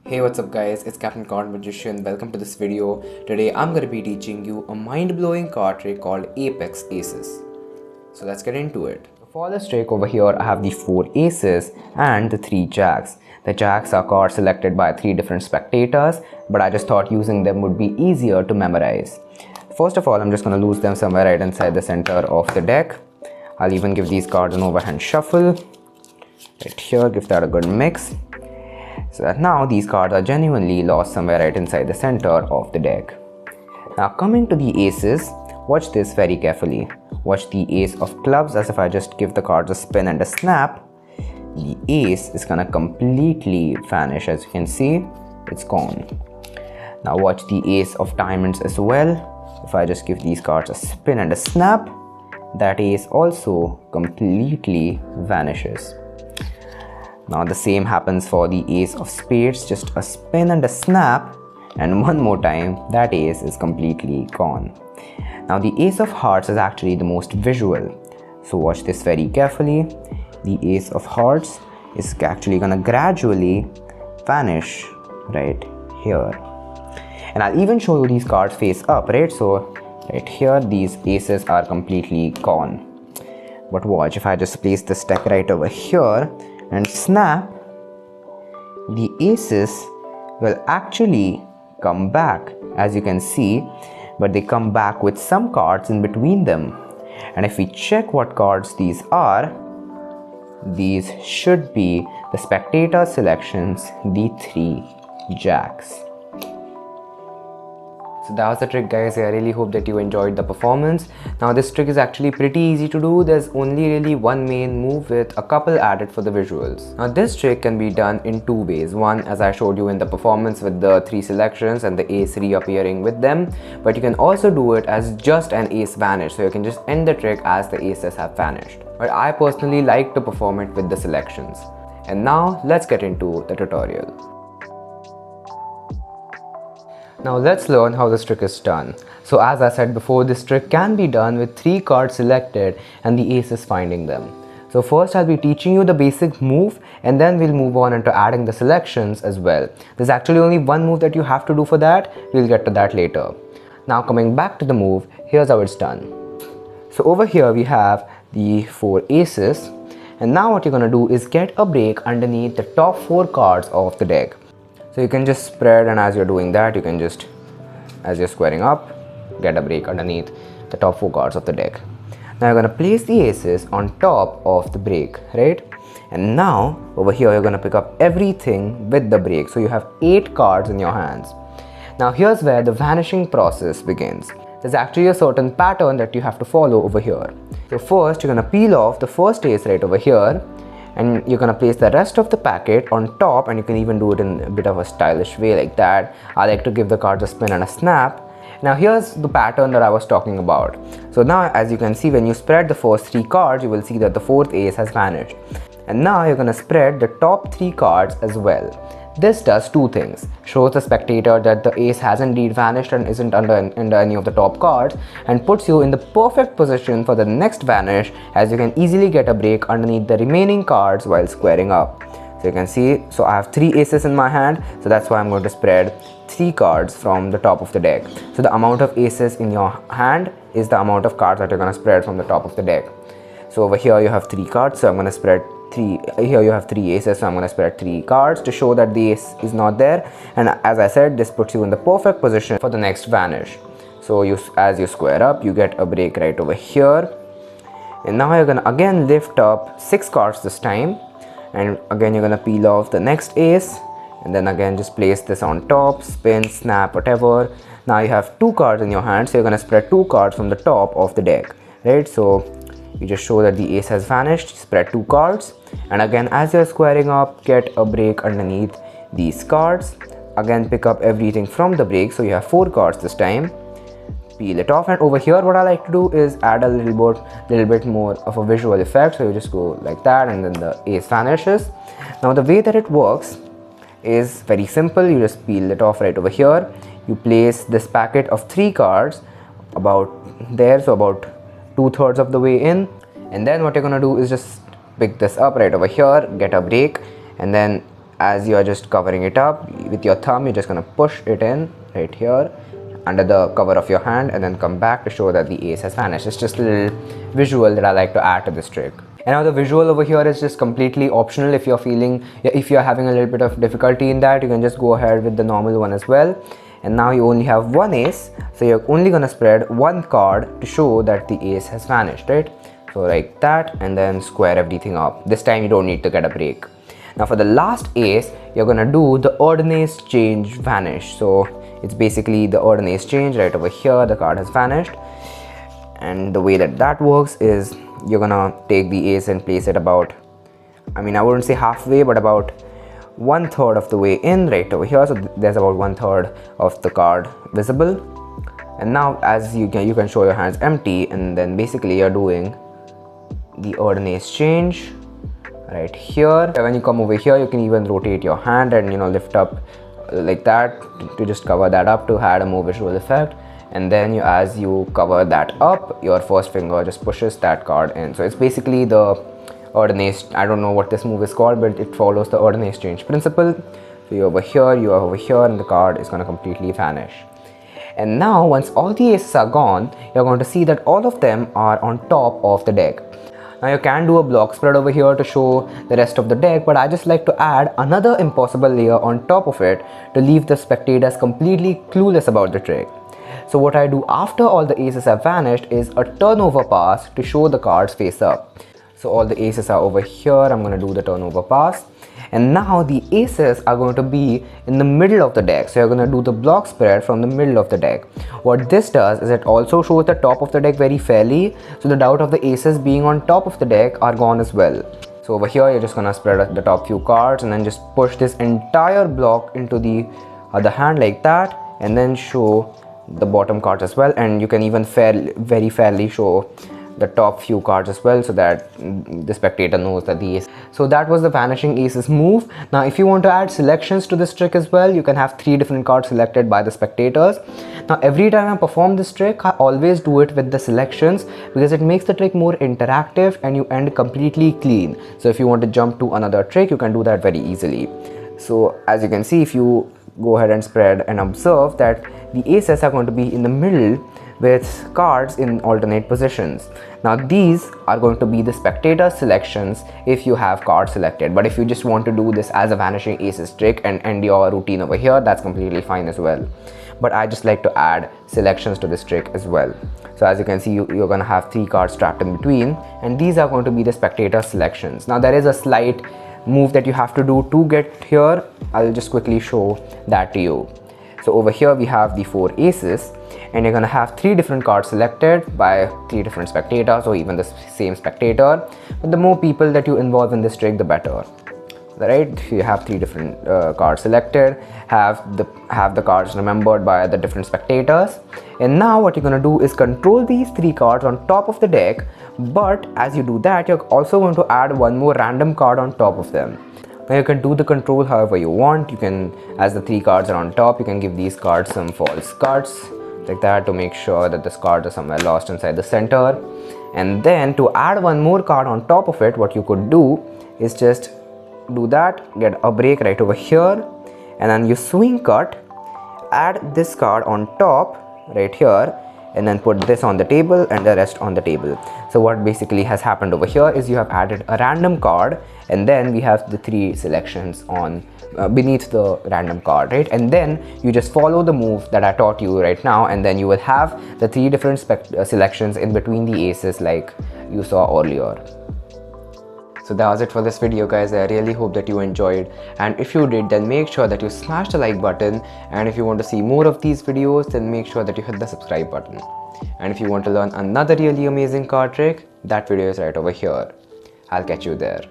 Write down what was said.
Hey, what's up guys, it's Captain Card Magician. Welcome to this video. Today I'm going to be teaching you a mind-blowing card trick called Apex Aces. So let's get into it. For this trick over here I have the 4 aces and the 3 jacks. The jacks are cards selected by 3 different spectators, but I just thought using them would be easier to memorize. First of all, I'm just going to lose them somewhere right inside the center of the deck. I'll even give these cards an overhand shuffle. Right here, give that a good mix. So that now these cards are genuinely lost somewhere right inside the center of the deck. Now coming to the aces, watch this very carefully. Watch the ace of clubs, as if I just give the cards a spin and a snap, the ace is gonna completely vanish. As you can see, it's gone. Now watch the ace of diamonds as well. If I just give these cards a spin and a snap, that ace also completely vanishes. Now the same happens for the ace of spades, just a spin and a snap, and one more time that ace is completely gone. Now the ace of hearts is actually the most visual, so watch this very carefully. The ace of hearts is actually gonna gradually vanish right here, and I'll even show you these cards face up, right? So right here these aces are completely gone. But watch, if I just place this deck right over here and snap, the aces will actually come back, as you can see, but they come back with some cards in between them. And if we check what cards these are, these should be the spectator selections, the 3 jacks. So that was the trick guys. I really hope that you enjoyed the performance. Now this trick is actually pretty easy to do. There's only really one main move with a couple added for the visuals. Now this trick can be done in 2 ways. One, as I showed you in the performance with the 3 selections and the ace reappearing with them. But you can also do it as just an ace vanish. So you can just end the trick as the aces have vanished. But I personally like to perform it with the selections. And now let's get into the tutorial. Now let's learn how this trick is done. So as I said before, this trick can be done with 3 cards selected and the aces finding them. So first I'll be teaching you the basic move, and then we'll move on into adding the selections as well. There's actually only one move that you have to do for that. We'll get to that later. Now coming back to the move, here's how it's done. So over here we have the 4 aces, and now what you're going to do is get a break underneath the top 4 cards of the deck. So you can just spread, and as you're doing that, you can just, as you're squaring up, get a break underneath the top 4 cards of the deck. Now you're going to place the aces on top of the break, right? And now over here you're going to pick up everything with the break. So you have 8 cards in your hands. Now here's where the vanishing process begins. There's actually a certain pattern that you have to follow over here. So first you're going to peel off the first ace right over here, and you're going to place the rest of the packet on top, and you can even do it in a bit of a stylish way like that. I like to give the cards a spin and a snap. Now here's the pattern that I was talking about. So now as you can see, when you spread the first 3 cards, you will see that the 4th ace has vanished. And now you're going to spread the top 3 cards as well. This does 2 things. Shows the spectator that the ace has indeed vanished and isn't under any of the top cards, and puts you in the perfect position for the next vanish, as you can easily get a break underneath the remaining cards while squaring up. So you can see, so I have 3 aces in my hand, so that's why I'm going to spread 3 cards from the top of the deck. So the amount of aces in your hand is the amount of cards that you're going to spread from the top of the deck. So over here you have 3 cards, so I'm going to spread 3. Here you have 3 aces, so I'm going to spread 3 cards to show that the ace is not there. And as I said, this puts you in the perfect position for the next vanish. So as you square up, you get a break right over here. And now you're going to again lift up 6 cards this time, and again you're going to peel off the next ace, and then again just place this on top, spin, snap, whatever. Now you have 2 cards in your hand, so you're going to spread 2 cards from the top of the deck, right? So you just show that the ace has vanished, spread 2 cards, and again as you're squaring up, get a break underneath these cards. Again pick up everything from the break, so you have 4 cards this time. Peel it off, and over here what I like to do is add a little bit more of a visual effect. So you just go like that, and then the ace vanishes. Now the way that it works is very simple. You just peel it off right over here. You place this packet of 3 cards about there, so about 2/3 of the way in, and then what you're gonna do is just pick this up right over here, get a break, and then as you are just covering it up with your thumb, you're just gonna push it in right here under the cover of your hand and then come back to show that the ace has vanished. It's just a little visual that I like to add to this trick. And now the visual over here is just completely optional. If you're having a little bit of difficulty in that, you can just go ahead with the normal one as well. And now you only have one ace, so you're only gonna spread one card to show that the ace has vanished, right? So like that, and then square everything up. This time you don't need to get a break. Now for the last ace, you're gonna do the odd ace change vanish. So it's basically the odd ace change. Right over here, the card has vanished. And the way that works is you're gonna take the ace and place it about, I wouldn't say halfway, but about 1/3 of the way in right over here. So there's about 1/3 of the card visible. And now as you can show your hands empty, and then basically you're doing the odd ace change right here. When you come over here, you can even rotate your hand and lift up like that to just cover that up to add a more visual effect. And then as you cover that up, your first finger just pushes that card in. So it's basically the odd ace. I don't know what this move is called, but it follows the odd ace change principle. So you're over here, you are over here, and the card is going to completely vanish. And now once all the aces are gone, you're going to see that all of them are on top of the deck. Now you can do a block spread over here to show the rest of the deck, but I just like to add another impossible layer on top of it to leave the spectators completely clueless about the trick. So what I do after all the aces have vanished is a turnover pass to show the cards face up. So all the aces are over here, I'm going to do the turnover pass. And now the aces are going to be in the middle of the deck. So you're going to do the block spread from the middle of the deck. What this does is it also shows the top of the deck very fairly. So the doubt of the aces being on top of the deck are gone as well. So over here, you're just going to spread the top few cards and then just push this entire block into the other hand like that. And then show the bottom cards as well. And you can even very fairly show the top few cards as well, so that the spectator knows that the ace. So that was the vanishing aces move. Now if you want to add selections to this trick as well, you can have 3 different cards selected by the spectators. Now every time I perform this trick, I always do it with the selections because it makes the trick more interactive and you end completely clean. So if you want to jump to another trick, you can do that very easily. So as you can see, if you go ahead and spread and observe that the aces are going to be in the middle with cards in alternate positions. Now these are going to be the spectator selections if you have cards selected, but if you just want to do this as a vanishing aces trick and end your routine over here, that's completely fine as well. But I just like to add selections to this trick as well. So as you can see, you're going to have 3 cards trapped in between, and these are going to be the spectator selections. Now there is a slight move that you have to do to get here. I'll just quickly show that to you. So over here we have the 4 aces, and you're going to have 3 different cards selected by 3 different spectators, or even the same spectator. But the more people that you involve in this trick, the better. Right? You have 3 different cards selected, have the cards remembered by the different spectators. And now what you're going to do is control these 3 cards on top of the deck, but as you do that, you're also going to add one more random card on top of them. Now you can do the control however you want. You can, as the 3 cards are on top, you can give these cards some false cards like that to make sure that this card is somewhere lost inside the center. And then to add one more card on top of it, what you could do is just do that, get a break right over here, and then you swing cut, add this card on top right here, and then put this on the table and the rest on the table. So what basically has happened over here is you have added a random card, and then we have the 3 selections on beneath the random card, right? And then you just follow the move that I taught you right now, and then you will have the 3 different selections in between the aces like you saw earlier. So that was it for this video, guys. I really hope that you enjoyed, and if you did, then make sure that you smash the like button, and if you want to see more of these videos, then make sure that you hit the subscribe button. And if you want to learn another really amazing card trick, that video is right over here. I'll catch you there.